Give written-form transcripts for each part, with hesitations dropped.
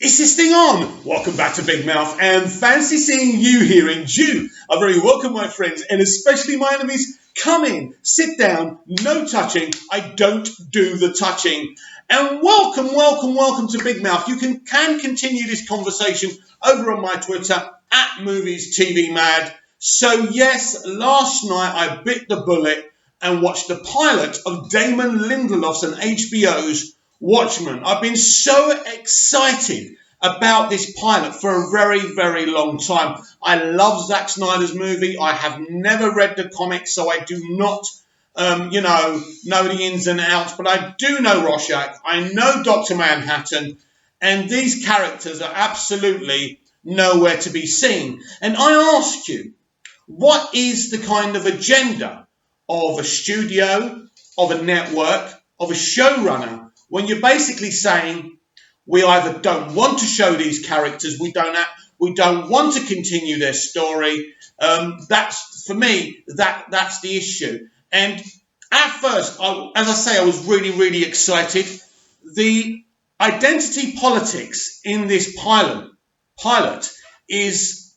Is this thing on? Welcome back to Big Mouth, and fancy seeing you here in Jew. A very welcome, my friends, and especially my enemies. Come in, sit down, no touching. I don't do the touching. And welcome to Big Mouth. You can continue this conversation over on my Twitter, @MoviesTVMad. So yes, last night I bit the bullet and watched the pilot of Damon Lindelof's and HBO's Watchmen. I've been so excited about this pilot for a very long time. I love Zack Snyder's movie. I have never read the comics, so I do not, know the ins and outs. But I do know Rorschach. I know Dr. Manhattan. And these characters are absolutely nowhere to be seen. And I ask you, what is the kind of agenda of a studio, of a network, of a showrunner, when you're basically saying we either don't want to show these characters, we don't want to continue their story. That's for me. That's the issue. And at first, I was really excited. The identity politics in this pilot is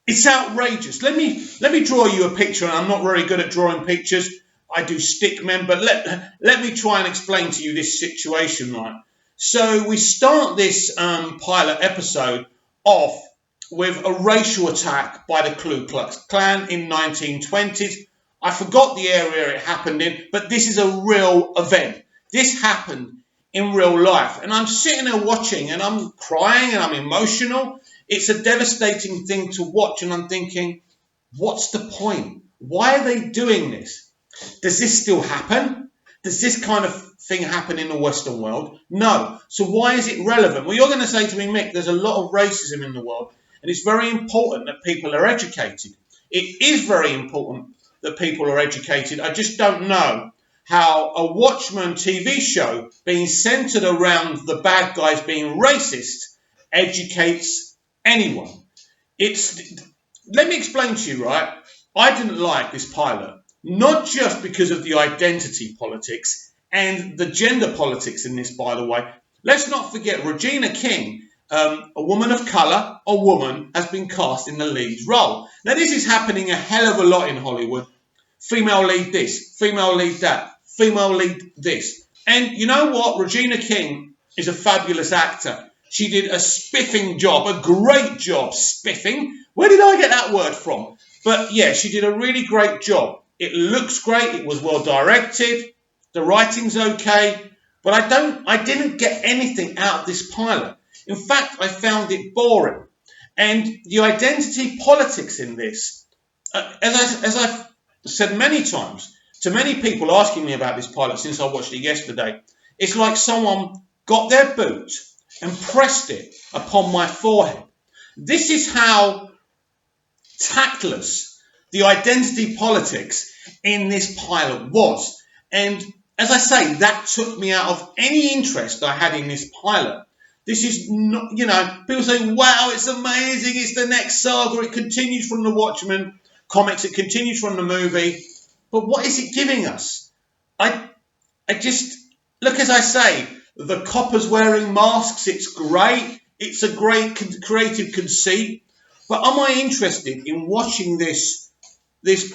it's outrageous. Let me draw you a picture, and I'm not very good at drawing pictures. I do stick men, but let me try and explain to you this situation, right? So we start this pilot episode off with a racial attack by the Ku Klux Klan in 1920s. I forgot the area it happened in, but this is a real event. This happened in real life. And I'm sitting there watching, and I'm crying, and I'm emotional. It's a devastating thing to watch, and I'm thinking, what's the point? Why are they doing this? Does this still happen? Does this kind of thing happen in the Western world? No. So why is it relevant? Well, you're going to say to me, Mick, there's a lot of racism in the world, and it's very important that people are educated. It is very important that people are educated. I just don't know how a Watchmen TV show being centered around the bad guys being racist educates anyone. Let me explain to you, right? I didn't like this pilot. Not just because of the identity politics and the gender politics in this, by the way. Let's not forget Regina King, a woman of colour, a woman, has been cast in the lead role. Now, this is happening a hell of a lot in Hollywood. Female lead this, female lead that, female lead this. And you know what? Regina King is a fabulous actor. She did a spiffing job, a great job, spiffing. Where did I get that word from? But yeah, she did a really great job. It looks great. It was well directed. The writing's okay. But I didn't get anything out of this pilot. In fact, I found it boring. And the identity politics in this, as I've said many times to many people asking me about this pilot since I watched it yesterday, it's like someone got their boot and pressed it upon my forehead. This is how tactless the identity politics in this pilot was. And as I say, that took me out of any interest I had in this pilot. This is not, people say, wow, it's amazing. It's the next saga. It continues from the Watchmen comics. It continues from the movie. But what is it giving us? I just, look, as I say, the coppers wearing masks. It's great. It's a great creative conceit. But am I interested in watching this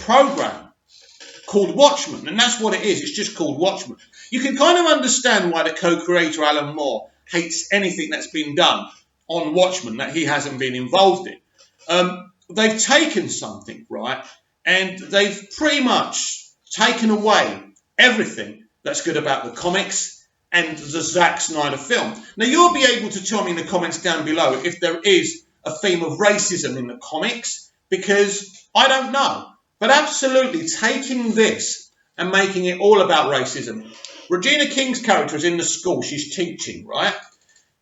program called Watchmen? And that's what it is. It's just called Watchmen. You can kind of understand why the co-creator Alan Moore hates anything that's been done on Watchmen that he hasn't been involved in. They've taken something, right, and they've pretty much taken away everything that's good about the comics and the Zack Snyder film. Now, you'll be able to tell me in the comments down below if there is a theme of racism in the comics, because I don't know. But absolutely taking this and making it all about racism. Regina King's character is in the school. She's teaching, right?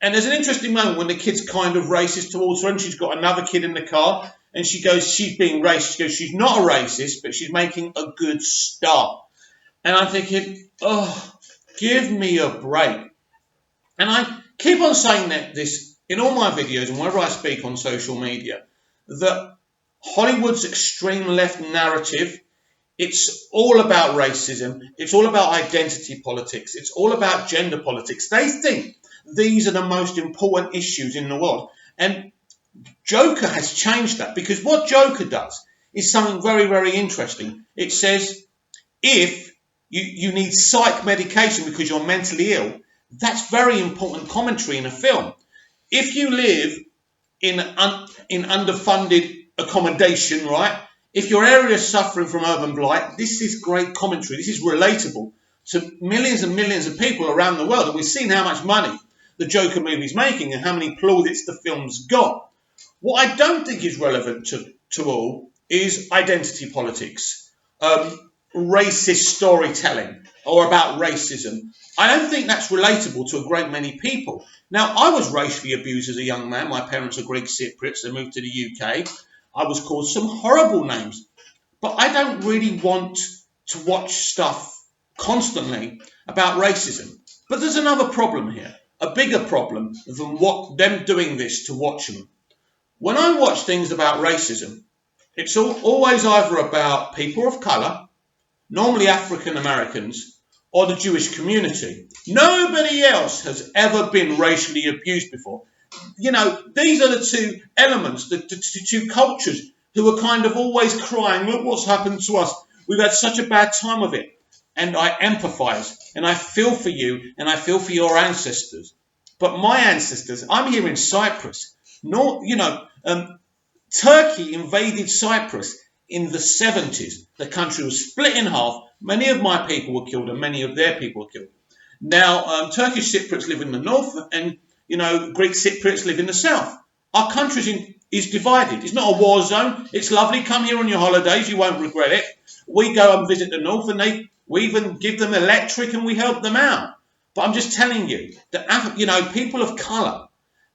And there's an interesting moment when the kid's kind of racist towards her, and she's got another kid in the car, and she goes, she's being racist. She goes, she's not a racist, but she's making a good start. And I'm thinking, oh, give me a break. And I keep on saying that this in all my videos and whenever I speak on social media, that Hollywood's extreme left narrative, it's all about racism. It's all about identity politics. It's all about gender politics. They think these are the most important issues in the world. And Joker has changed that, because what Joker does is something very, very interesting. It says if you need psych medication because you're mentally ill, that's very important commentary in a film. If you live in underfunded accommodation, right? If your area is suffering from urban blight, this is great commentary. This is relatable to millions and millions of people around the world. And we've seen how much money the Joker movie's making and how many plaudits the film's got. What I don't think is relevant to all is identity politics, racist storytelling, or about racism. I don't think that's relatable to a great many people. Now, I was racially abused as a young man. My parents are Greek Cypriots. They moved to the UK. I was called some horrible names. But I don't really want to watch stuff constantly about racism. But there's another problem here, a bigger problem than them doing this to Watchmen. When I watch things about racism, it's always either about people of colour, normally African Americans, or the Jewish community. Nobody else has ever been racially abused before. You know, these are the two elements, the two cultures who are kind of always crying, look what's happened to us. We've had such a bad time of it. And I empathise, and I feel for you, and I feel for your ancestors. But my ancestors, I'm here in Cyprus. Turkey invaded Cyprus in the 70s. The country was split in half. Many of my people were killed, and many of their people were killed. Now, Turkish Cypriots live in the north, and Greek Cypriots live in the south. Our country is divided. It's not a war zone. It's lovely. Come here on your holidays. You won't regret it. We go and visit the north, and we even give them electric, and we help them out. But I'm just telling you that people of colour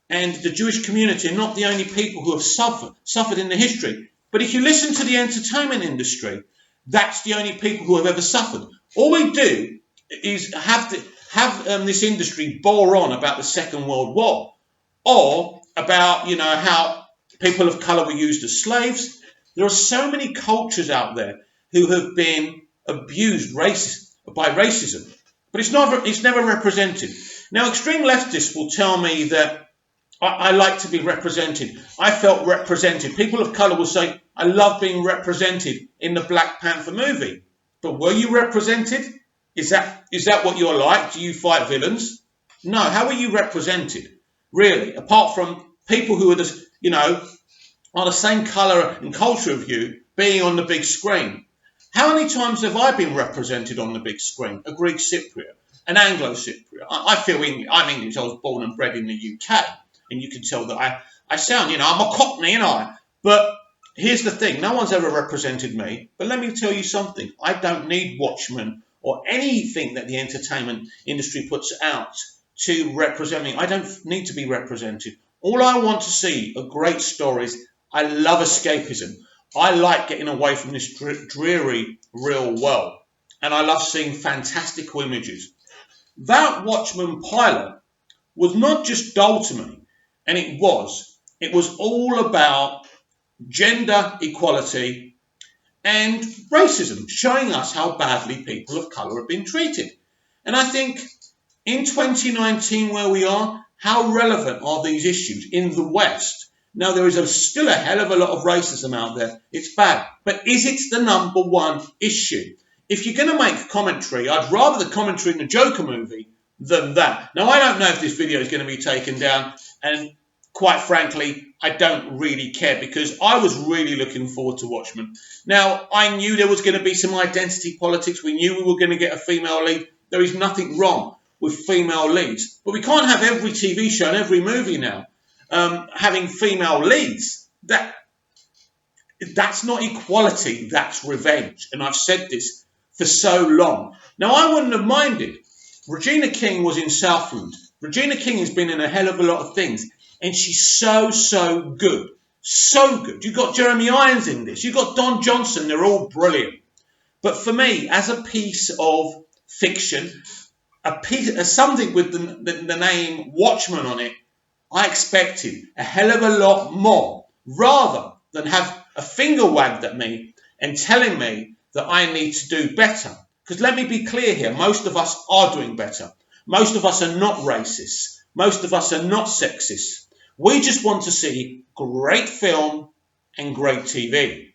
and the Jewish community are not the only people who have suffered in the history. But if you listen to the entertainment industry, that's the only people who have ever suffered. All we do is have this industry bore on about the Second World War, or about how people of colour were used as slaves. There are so many cultures out there who have been abused by racism, but it's never represented. Now, extreme leftists will tell me that I like to be represented. I felt represented. People of colour will say, I love being represented in the Black Panther movie. But were you represented? Is that what you're like? Do you fight villains? No. How were you represented? Really? Apart from people who are are the same colour and culture of you being on the big screen. How many times have I been represented on the big screen? A Greek Cypriot, an Anglo-Cypriot. I feel I'm English. I was born and bred in the UK. And you can tell that I sound, I'm a Cockney, But here's the thing. No one's ever represented me. But let me tell you something. I don't need Watchmen or anything that the entertainment industry puts out to represent me. I don't need to be represented. All I want to see are great stories. I love escapism. I like getting away from this dreary real world. And I love seeing fantastical images. That Watchmen pilot was not just dull to me. And it was all about gender equality and racism, showing us how badly people of colour have been treated. And I think in 2019, where we are, how relevant are these issues in the West? Now, there is still a hell of a lot of racism out there. It's bad. But is it the number one issue? If you're going to make commentary, I'd rather the commentary in the Joker movie than that. Now, I don't know if this video is going to be taken down, and quite frankly, I don't really care, because I was really looking forward to Watchmen. Now, I knew there was going to be some identity politics. We knew we were going to get a female lead. There is nothing wrong with female leads. But we can't have every TV show and every movie now having female leads. That's not equality, that's revenge. And I've said this for so long. Now, I wouldn't have minded. Regina King was in Southland. Regina King has been in a hell of a lot of things. And she's so good. So good. You've got Jeremy Irons in this. You've got Don Johnson. They're all brilliant. But for me, as a piece of fiction, something with the name Watchmen on it, I expected a hell of a lot more, rather than have a finger wagged at me and telling me that I need to do better. Because let me be clear here, most of us are doing better. Most of us are not racists. most of us are not sexist. We just want to see great film and great TV.